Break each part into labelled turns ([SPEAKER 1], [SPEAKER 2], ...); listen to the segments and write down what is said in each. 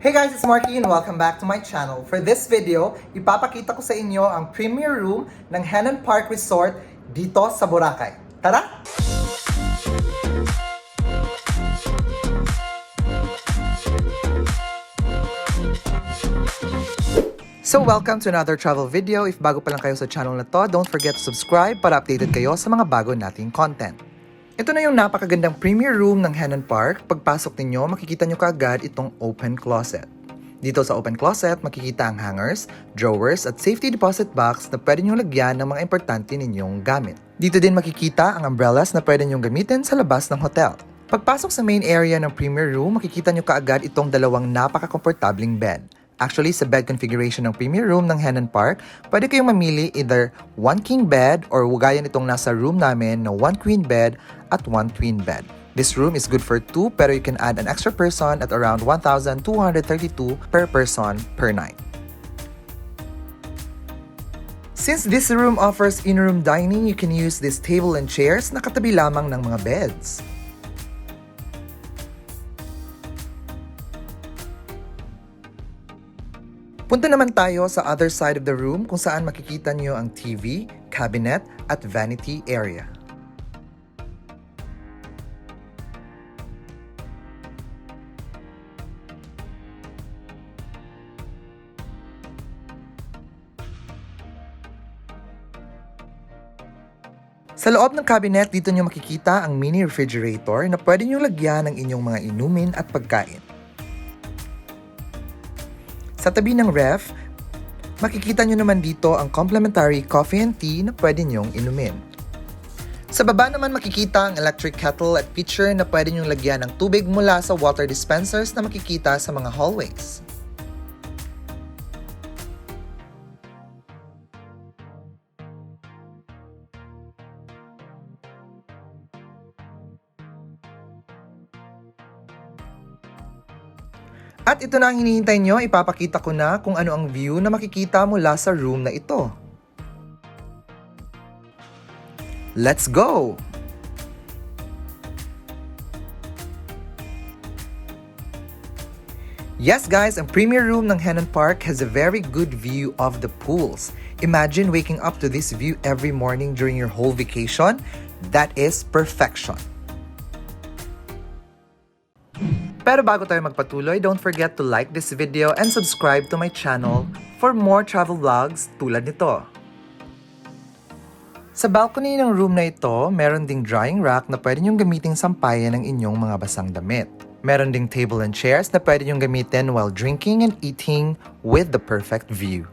[SPEAKER 1] Hey guys, it's Marky and welcome back to my channel. For this video, ipapakita ko sa inyo ang premier room ng Henann Park Resort dito sa Boracay. Tara! So welcome to another travel video. If bago pa lang kayo sa channel na to, don't forget to subscribe para updated kayo sa mga bago nating content. Ito na yung napakagandang premier room ng Henann Park. Pagpasok ninyo, makikita nyo kaagad itong open closet. Dito sa open closet, makikita ang hangers, drawers at safety deposit box na pwede nyo lagyan ng mga importante ninyong gamit. Dito din makikita ang umbrellas na pwede nyong gamitin sa labas ng hotel. Pagpasok sa main area ng premier room, makikita nyo kaagad itong dalawang napaka-komportabling bed. Actually, sa bed configuration ng premier room ng Henann Park, pwede kayong mamili either 1 king bed or gaya nitong nasa room namin na 1 queen bed at 1 twin bed. This room is good for 2 pero you can add an extra person at around 1,232 per person per night. Since this room offers in-room dining, you can use this table and chairs na katabi lamang ng mga beds. Punta naman tayo sa other side of the room kung saan makikita niyo ang TV, cabinet at vanity area. Sa loob ng cabinet, dito nyo makikita ang mini refrigerator na pwede nyo lagyan ng inyong mga inumin at pagkain. Sa tabi ng ref, makikita nyo naman dito ang complimentary coffee and tea na pwede nyong inumin. Sa baba naman makikita ang electric kettle at pitcher na pwede nyong lagyan ng tubig mula sa water dispensers na makikita sa mga hallways. At ito na ang hinihintay nyo, ipapakita ko na kung ano ang view na makikita mula sa room na ito. Let's go! Yes guys, ang premier room ng Henann Park has a very good view of the pools. Imagine waking up to this view every morning during your whole vacation. That is perfection. Pero bago tayo magpatuloy, don't forget to like this video and subscribe to my channel for more travel vlogs tulad nito. Sa balcony ng room na ito, meron ding drying rack na pwede nyong gamiting sampayan ng inyong mga basang damit. Meron ding table and chairs na pwede nyong gamitin while drinking and eating with the perfect view.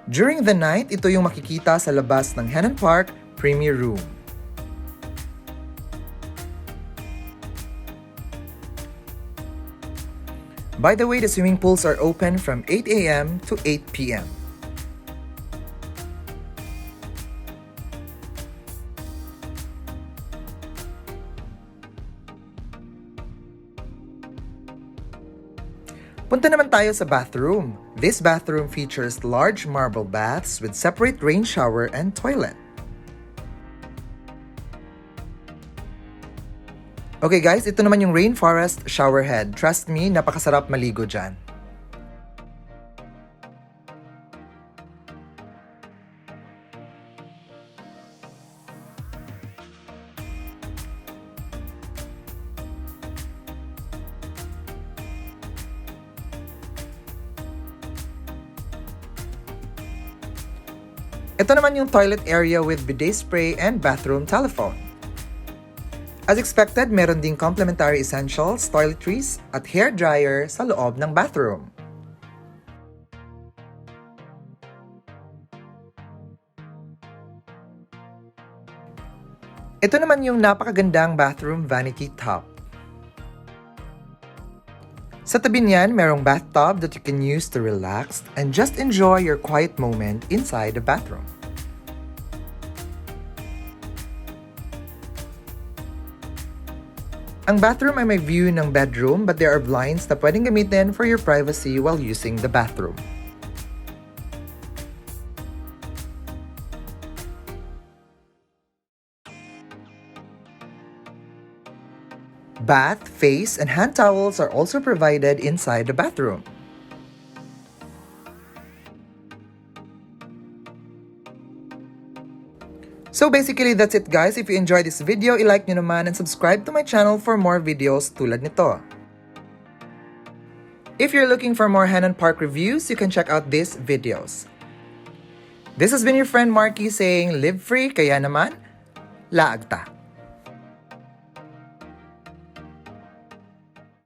[SPEAKER 1] During the night, ito yung makikita sa labas ng Henann Park Premier Room. By the way, the swimming pools are open from 8 a.m. to 8 p.m. Punta naman tayo sa bathroom. This bathroom features large marble baths with separate rain shower and toilet. Okay guys, ito naman yung rainforest shower head. Trust me, napakasarap maligo dyan. Ito naman yung toilet area with bidet spray and bathroom telephone. As expected, meron ding complimentary essentials, toiletries, at hair dryer sa loob ng bathroom. Ito naman yung napakagandang bathroom vanity top. Sa tabi niyan, merong bathtub that you can use to relax and just enjoy your quiet moment inside the bathroom. Ang bathroom ay may view ng bedroom but there are blinds na pwedeng gamitin for your privacy while using the bathroom. Bath, face, and hand towels are also provided inside the bathroom. So basically, that's it guys. If you enjoyed this video, i-like nyo naman and subscribe to my channel for more videos tulad nito. If you're looking for more Henann Park reviews, you can check out these videos. This has been your friend Marky saying, live free, kaya naman, laag ta.